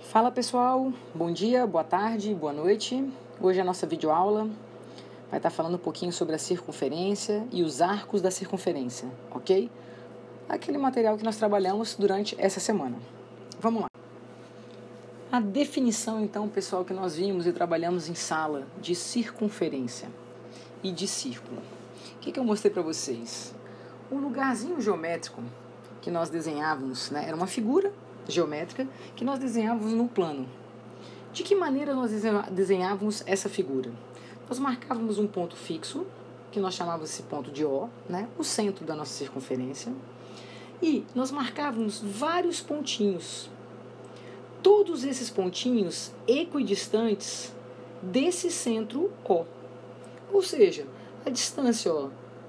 Fala pessoal, bom dia, boa tarde, boa noite. Hoje a nossa videoaula vai estar falando um pouquinho sobre a circunferência e os arcos da circunferência, ok? Aquele material que nós trabalhamos durante essa semana. Vamos lá. A definição então, pessoal, que nós vimos e trabalhamos em sala de circunferência e de círculo. O que eu mostrei para vocês? Um lugarzinho geométrico que nós desenhávamos, né? Era uma figura geométrica que nós desenhávamos no plano. De que maneira nós desenhávamos essa figura? Nós marcávamos um ponto fixo, que nós chamávamos esse ponto de O, né? O centro da nossa circunferência, e nós marcávamos vários pontinhos. Todos esses pontinhos equidistantes desse centro O. Ou seja, a distância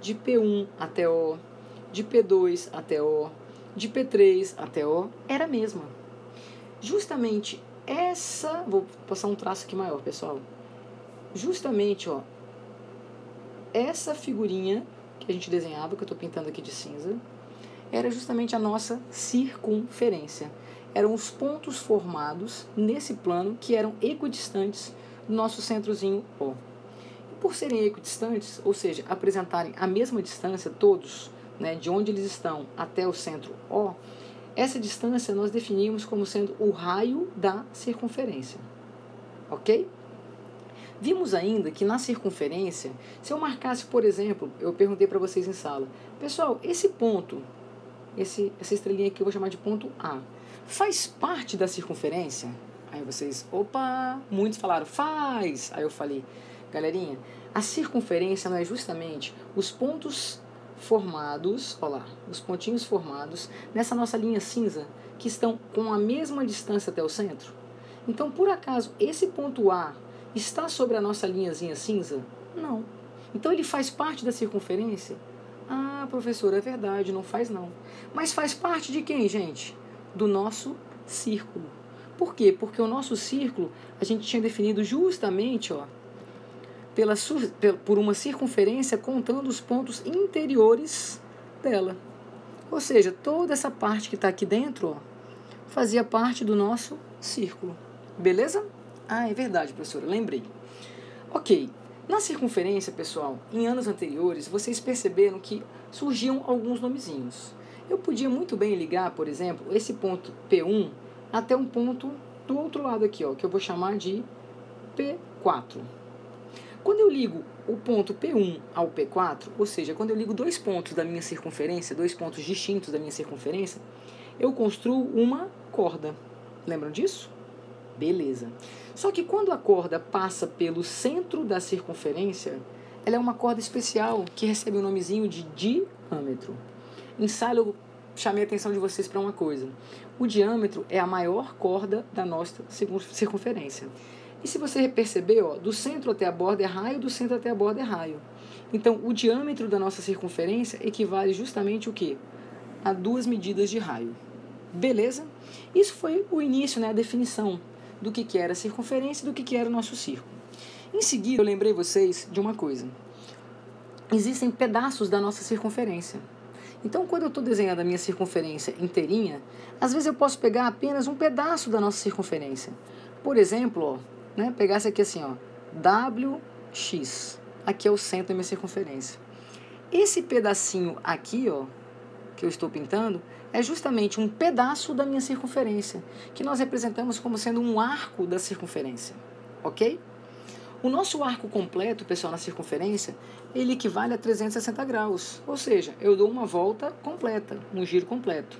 de P1 até O, de P2 até O, de P3 até O era a mesma. Justamente essa... Vou passar um traço aqui maior, pessoal. Justamente, essa figurinha que a gente desenhava, que eu estou pintando aqui de cinza, era justamente a nossa circunferência. Eram os pontos formados nesse plano que eram equidistantes do nosso centrozinho O. E por serem equidistantes, ou seja, apresentarem a mesma distância, todos, né, de onde eles estão até o centro O, essa distância nós definimos como sendo o raio da circunferência. Ok? Vimos ainda que na circunferência, se eu marcasse, por exemplo, eu perguntei para vocês em sala, pessoal, esse ponto, essa estrelinha aqui eu vou chamar de ponto A, faz parte da circunferência? Aí vocês, opa, muitos falaram, faz! Aí eu falei, galerinha, a circunferência não é justamente os pontos formados, olha lá, os pontinhos formados nessa nossa linha cinza, que estão com a mesma distância até o centro? Então, por acaso, esse ponto A está sobre a nossa linhazinha cinza? Não. Então, ele faz parte da circunferência? Ah, professor, é verdade, não faz não. Mas faz parte de quem, gente? Do nosso círculo. Por quê? Porque o nosso círculo, a gente tinha definido justamente, por uma circunferência contando os pontos interiores dela. Ou seja, toda essa parte que está aqui dentro, fazia parte do nosso círculo. Beleza? Ah, é verdade, professora, lembrei. Ok, na circunferência, pessoal, em anos anteriores, vocês perceberam que surgiam alguns nomezinhos. Eu podia muito bem ligar, por exemplo, esse ponto P1 até um ponto do outro lado aqui, que eu vou chamar de P4. Quando eu ligo o ponto P1 ao P4, ou seja, quando eu ligo dois pontos da minha circunferência, dois pontos distintos da minha circunferência, eu construo uma corda. Lembram disso? Beleza. Só que quando a corda passa pelo centro da circunferência, ela é uma corda especial que recebe o nomezinho de diâmetro. Em sala eu chamei a atenção de vocês para uma coisa. O diâmetro é a maior corda da nossa circunferência. E se você perceber, do centro até a borda é raio, do centro até a borda é raio. Então, o diâmetro da nossa circunferência equivale justamente o quê? A 2 medidas de raio. Beleza? Isso foi o início, a definição do que era a circunferência e do que era o nosso círculo. Em seguida, eu lembrei vocês de uma coisa. Existem pedaços da nossa circunferência. Então, quando eu estou desenhando a minha circunferência inteirinha, às vezes eu posso pegar apenas um pedaço da nossa circunferência. Por exemplo, pegar esse aqui assim, WX. Aqui é o centro da minha circunferência. Esse pedacinho aqui, que eu estou pintando, é justamente um pedaço da minha circunferência, que nós representamos como sendo um arco da circunferência, ok? O nosso arco completo, pessoal, na circunferência, ele equivale a 360 graus, ou seja, eu dou uma volta completa, um giro completo.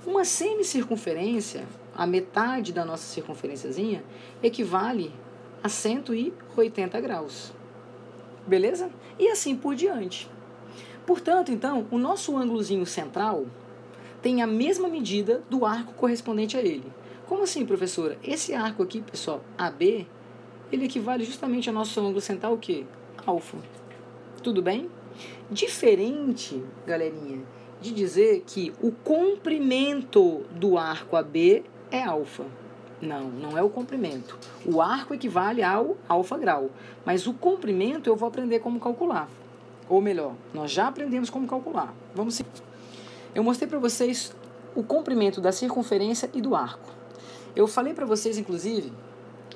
Uma semicircunferência, a metade da nossa circunferênciazinha, equivale a 180 graus. Beleza? E assim por diante. Portanto, então, o nosso ângulozinho central tem a mesma medida do arco correspondente a ele. Como assim, professora? Esse arco aqui, pessoal, AB, ele equivale justamente ao nosso ângulo central, o quê? Alfa. Tudo bem? Diferente, galerinha, de dizer que o comprimento do arco AB é alfa. Não, não é o comprimento. O arco equivale ao alfa grau, mas o comprimento eu vou aprender como calcular. Ou melhor, nós já aprendemos como calcular. Vamos seguir. Eu mostrei para vocês o comprimento da circunferência e do arco. Eu falei para vocês, inclusive,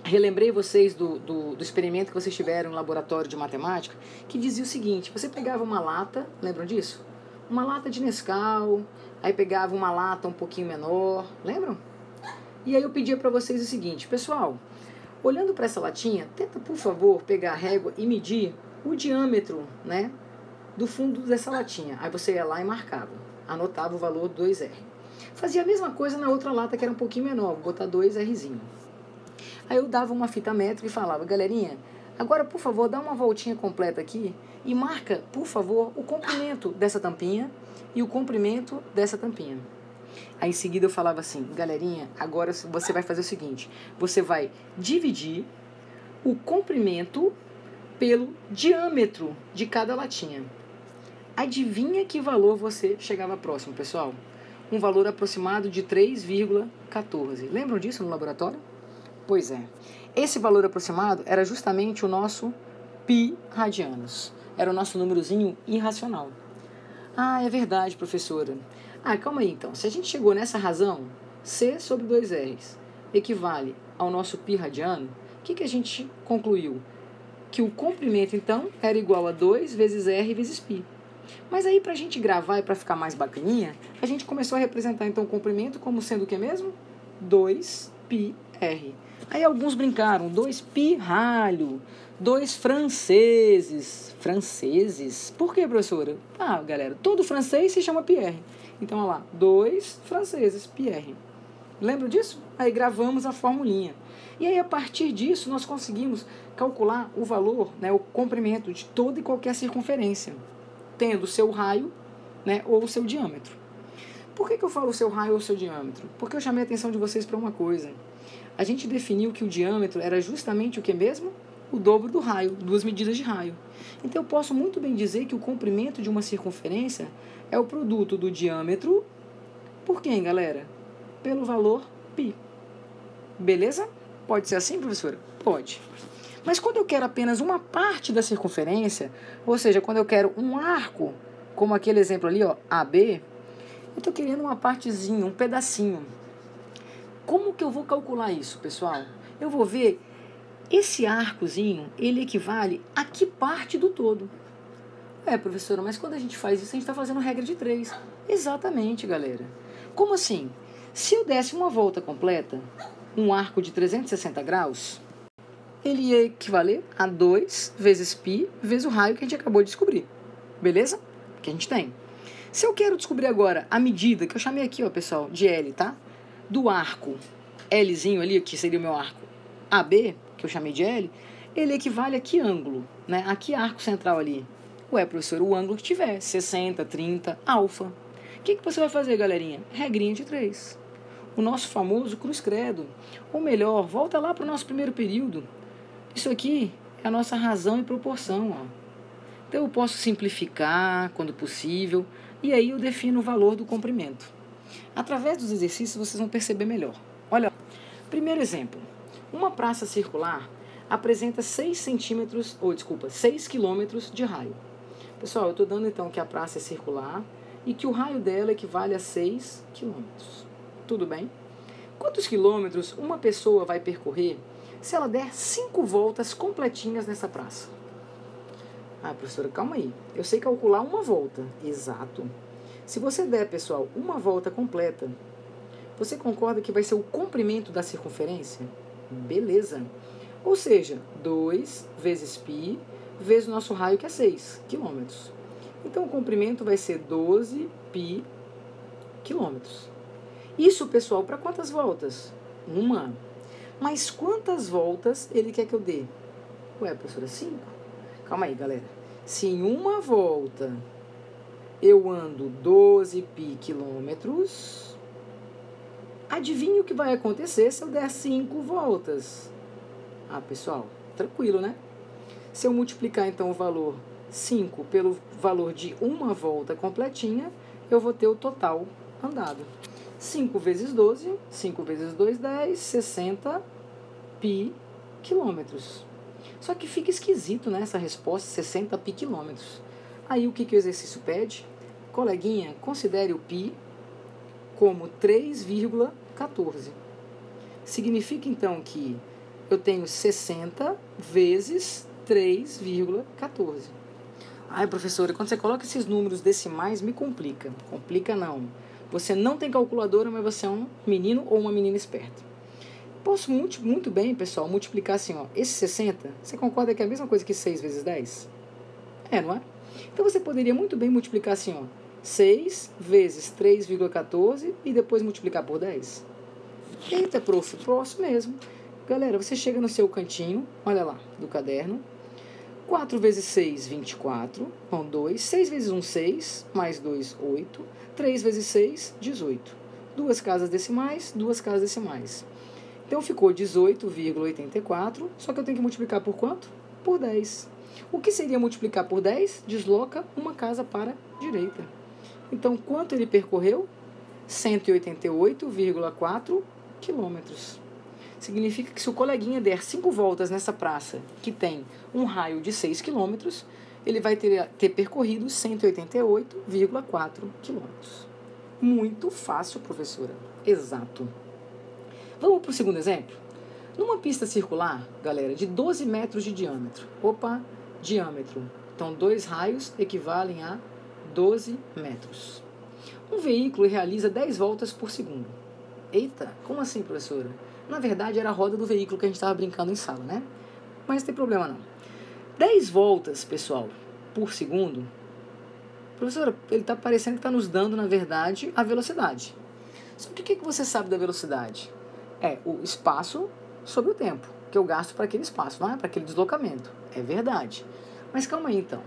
relembrei vocês do experimento que vocês tiveram no laboratório de matemática, que dizia o seguinte: você pegava uma lata, lembram disso? Uma lata de Nescau, aí pegava uma lata um pouquinho menor, lembram? E aí eu pedia para vocês o seguinte: pessoal, olhando para essa latinha, tenta, por favor, pegar a régua e medir o diâmetro, né, do fundo dessa latinha. Aí você ia lá e marcava, anotava o valor 2R. Fazia a mesma coisa na outra lata que era um pouquinho menor, vou botar 2Rzinho. Aí eu dava uma fita métrica e falava: galerinha, agora por favor dá uma voltinha completa aqui e marca, por favor, o comprimento dessa tampinha e o comprimento dessa tampinha. Aí em seguida eu falava assim: galerinha, agora você vai fazer o seguinte, você vai dividir o comprimento pelo diâmetro de cada latinha. Adivinha que valor você chegava próximo, pessoal? Um valor aproximado de 3,14. Lembram disso no laboratório? Pois é. Esse valor aproximado era justamente o nosso π radianos. Era o nosso númerozinho irracional. Ah, é verdade, professora. Ah, calma aí então. Se a gente chegou nessa razão, C sobre 2R's equivale ao nosso π radiano, o que a gente concluiu? Que o comprimento, então, era igual a 2 vezes R vezes π. Mas aí, para a gente gravar e para ficar mais bacaninha, a gente começou a representar, então, o comprimento como sendo o que mesmo? 2πr. Aí alguns brincaram: 2π ralho, 2 franceses. Franceses? Por que, professora? Ah, galera, todo francês se chama Pierre. Então, olha lá, 2 franceses, Pierre. Lembra disso? Aí gravamos a formulinha. E aí, a partir disso, nós conseguimos calcular o valor, né, o comprimento de toda e qualquer circunferência, tendo o seu raio, né, ou o seu diâmetro. Por que eu falo o seu raio ou o seu diâmetro? Porque eu chamei a atenção de vocês para uma coisa. A gente definiu que o diâmetro era justamente o que mesmo? O dobro do raio, 2 medidas de raio. Então eu posso muito bem dizer que o comprimento de uma circunferência é o produto do diâmetro por quem, galera? Pelo valor π. Beleza? Pode ser assim, professora? Pode. Mas quando eu quero apenas uma parte da circunferência, ou seja, quando eu quero um arco, como aquele exemplo ali, ó, AB, eu estou querendo uma partezinha, um pedacinho. Como que eu vou calcular isso, pessoal? Eu vou ver esse arcozinho, ele equivale a que parte do todo? Professora, mas quando a gente faz isso, a gente está fazendo regra de 3. Exatamente, galera. Como assim? Se eu desse uma volta completa, um arco de 360 graus, ele ia equivaler a 2 vezes π vezes o raio que a gente acabou de descobrir. Beleza? Que a gente tem. Se eu quero descobrir agora a medida, que eu chamei aqui, ó, pessoal, de L, tá? Do arco Lzinho ali, que seria o meu arco AB, que eu chamei de L, ele equivale a que ângulo, né? A que arco central ali? Professor, o ângulo que tiver, 60, 30, alfa. O que você vai fazer, galerinha? Regrinha de 3. O nosso famoso cruz credo. Ou melhor, volta lá para o nosso primeiro período. Isso aqui é a nossa razão e proporção, ó. Então eu posso simplificar quando possível, e aí eu defino o valor do comprimento. Através dos exercícios vocês vão perceber melhor. Olha, primeiro exemplo. Uma praça circular apresenta 6 quilômetros de raio. Pessoal, eu estou dando então que a praça é circular e que o raio dela equivale a 6 quilômetros. Tudo bem? Quantos quilômetros uma pessoa vai percorrer se ela der 5 voltas completinhas nessa praça? Ah, professora, calma aí. Eu sei calcular uma volta. Exato. Se você der, pessoal, uma volta completa, você concorda que vai ser o comprimento da circunferência? Beleza. Ou seja, 2 vezes π vezes o nosso raio, que é 6 quilômetros. Então, o comprimento vai ser 12 π quilômetros. Isso, pessoal, para quantas voltas? Uma. Mas quantas voltas ele quer que eu dê? Professora, 5? Calma aí, galera. Se em uma volta eu ando 12 π quilômetros, adivinha o que vai acontecer se eu der 5 voltas? Ah, pessoal, tranquilo, né? Se eu multiplicar, então, o valor 5 pelo valor de uma volta completinha, eu vou ter o total andado. 5 vezes 12, 5 vezes 2, 10, 60 π quilômetros. Só que fica esquisito, né, essa resposta, 60 π quilômetros. Aí o que o exercício pede? Coleguinha, considere o π como 3,14. Significa, então, que eu tenho 60 vezes 3,14. Ai, professora, quando você coloca esses números decimais, me complica. Complica não. Você não tem calculadora, mas você é um menino ou uma menina esperta. Posso muito bem, pessoal, multiplicar assim, ó. Esse 60, você concorda que é a mesma coisa que 6 vezes 10? É, não é? Então você poderia muito bem multiplicar assim, ó. 6 vezes 3,14 e depois multiplicar por 10. Eita, prof, próximo mesmo. Galera, você chega no seu cantinho, olha lá, do caderno. 4 vezes 6, 24, com 2. 6 vezes 1, 6, mais 2, 8. 3 vezes 6, 18. Duas casas decimais, duas casas decimais. Então ficou 18,84, só que eu tenho que multiplicar por quanto? Por 10. O que seria multiplicar por 10? Desloca uma casa para a direita. Então, quanto ele percorreu? 188,4 quilômetros. Significa que se o coleguinha der 5 voltas nessa praça, que tem um raio de 6 quilômetros, ele vai ter percorrido 188,4 quilômetros. Muito fácil, professora. Exato. Vamos para o segundo exemplo? Numa pista circular, galera, de 12 metros de diâmetro. Opa, diâmetro. Então, 2 raios equivalem a 12 metros. Um veículo realiza 10 voltas por segundo. Eita, como assim, professora? Na verdade, era a roda do veículo que a gente estava brincando em sala, né? Mas não tem problema não. 10 voltas, pessoal, por segundo. Professora, ele está parecendo que está nos dando, na verdade, a velocidade. Só que o que você sabe da velocidade? É o espaço sobre o tempo que eu gasto para aquele espaço, não é? Para aquele deslocamento. É verdade. Mas calma aí, então.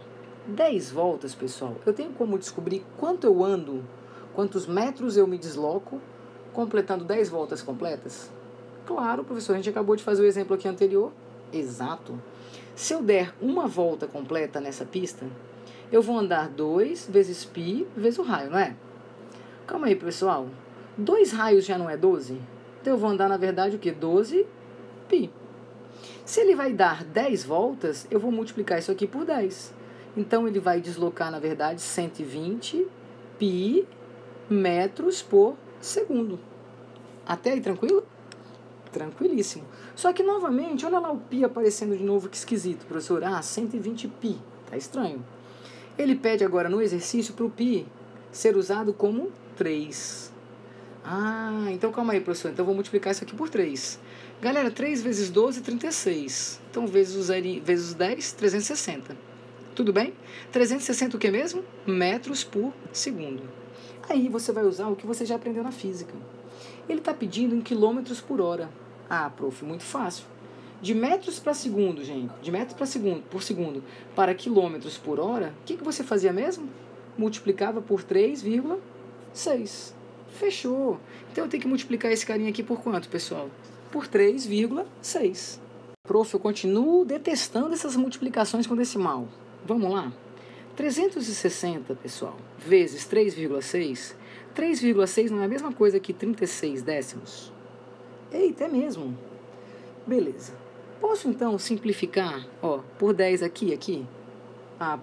10 voltas, pessoal, eu tenho como descobrir quanto eu ando, quantos metros eu me desloco, completando 10 voltas completas? Claro, professor, a gente acabou de fazer o exemplo aqui anterior. Exato. Se eu der uma volta completa nessa pista, eu vou andar 2 vezes π vezes o raio, não é? Calma aí, pessoal. 2 raios já não é 12? Então eu vou andar, na verdade, o quê? 12 π. Se ele vai dar 10 voltas, eu vou multiplicar isso aqui por 10. Então ele vai deslocar, na verdade, 120 π metros por segundo. Até aí, tranquilo? Tranquilíssimo. Só que, novamente, olha lá o π aparecendo de novo, que esquisito, professor. 120 π. Tá estranho. Ele pede agora no exercício para o π ser usado como 3. Então calma aí, professor. Então eu vou multiplicar isso aqui por 3. Galera, 3 vezes 12, 36. Então, vezes os 10, 360. Tudo bem? 360 o que mesmo? Metros por segundo. Aí você vai usar o que você já aprendeu na física. Ele está pedindo em quilômetros por hora. Prof, muito fácil. De metros para segundo, gente, de metros por segundo para quilômetros por hora, o que você fazia mesmo? Multiplicava por 3,6. Fechou. Então eu tenho que multiplicar esse carinha aqui por quanto, pessoal? Por 3,6. Prof, eu continuo detestando essas multiplicações com decimal. Vamos lá? 360, pessoal, vezes 3,6. 3,6 não é a mesma coisa que 36 décimos? Eita, é mesmo. Beleza. Posso, então, simplificar, por 10 aqui?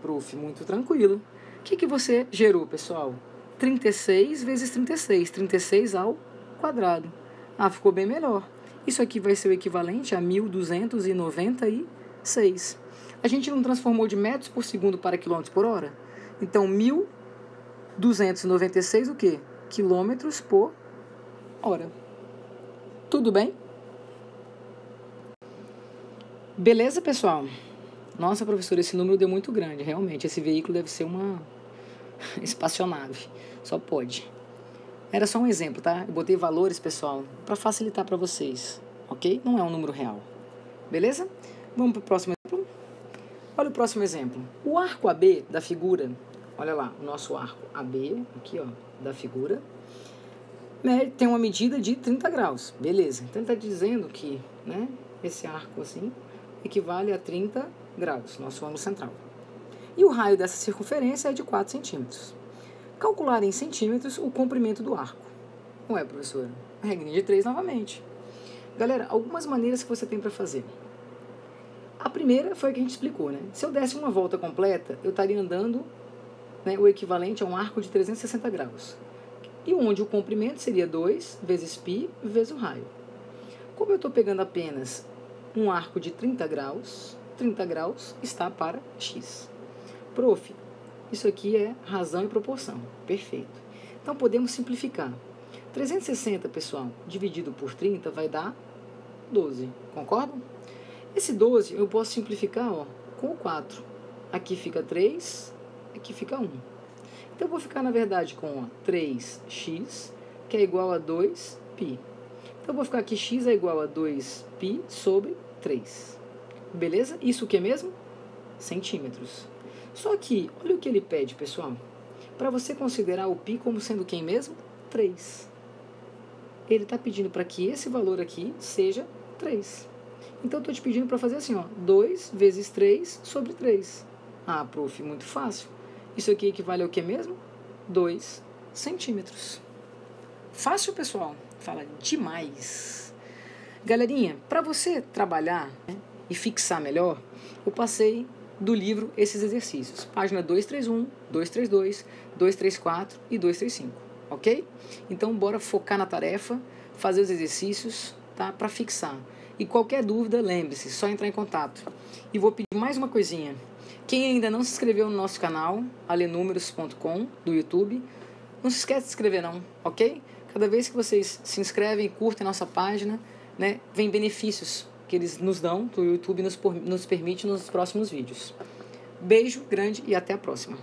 Prof, muito tranquilo. O que você gerou, pessoal? 36 vezes 36. 36 ao quadrado. Ficou bem melhor. Isso aqui vai ser o equivalente a 1.296. A gente não transformou de metros por segundo para quilômetros por hora? Então, 1.296 o quê? Quilômetros por hora. Tudo bem? Beleza, pessoal? Nossa, professora, esse número deu muito grande. Realmente, esse veículo deve ser uma espaçonave. Só pode. Era só um exemplo, tá? Eu botei valores, pessoal, para facilitar para vocês, ok? Não é um número real. Beleza? Vamos para o próximo exemplo. Olha o próximo exemplo. O arco AB da figura, olha lá, o nosso arco AB, aqui, da figura, tem uma medida de 30 graus. Beleza. Então, ele está dizendo que, esse arco, assim, equivale a 30 graus, nosso ângulo central. E o raio dessa circunferência é de 4 centímetros. Calcular em centímetros o comprimento do arco. Ué, professora? Regrinha de 3 novamente. Galera, algumas maneiras que você tem para fazer. A primeira foi a que a gente explicou, Se eu desse uma volta completa, eu estaria andando o equivalente a um arco de 360 graus. E onde o comprimento seria 2 vezes π vezes o raio. Como eu estou pegando apenas um arco de 30 graus está para x. Prof, isso aqui é razão e proporção. Perfeito. Então, podemos simplificar. 360, pessoal, dividido por 30 vai dar 12. Concordam? Esse 12 eu posso simplificar com o 4. Aqui fica 3, aqui fica 1. Então, eu vou ficar, na verdade, com 3x, que é igual a 2π. Então, eu vou ficar aqui x é igual a 2π sobre 3. Beleza? Isso o que mesmo? Centímetros. Só que, olha o que ele pede, pessoal. Para você considerar o π como sendo quem mesmo? 3. Ele está pedindo para que esse valor aqui seja 3. Então, eu estou te pedindo para fazer assim, 2 vezes 3 sobre 3. Ah, prof, muito fácil. Isso aqui equivale ao que mesmo? 2 centímetros. Fácil, pessoal? Fala demais. Galerinha, para você trabalhar, né, e fixar melhor, eu passei do livro esses exercícios. Página 231, 232, 234 e 235, ok? Então, bora focar na tarefa, fazer os exercícios, tá? Para fixar. E qualquer dúvida, lembre-se, só entrar em contato. E vou pedir mais uma coisinha. Quem ainda não se inscreveu no nosso canal, alenumeros.com, do YouTube, não se esquece de se inscrever não, ok? Cada vez que vocês se inscrevem e curtem a nossa página, né, vem benefícios que eles nos dão, que o YouTube nos permite nos próximos vídeos. Beijo grande e até a próxima.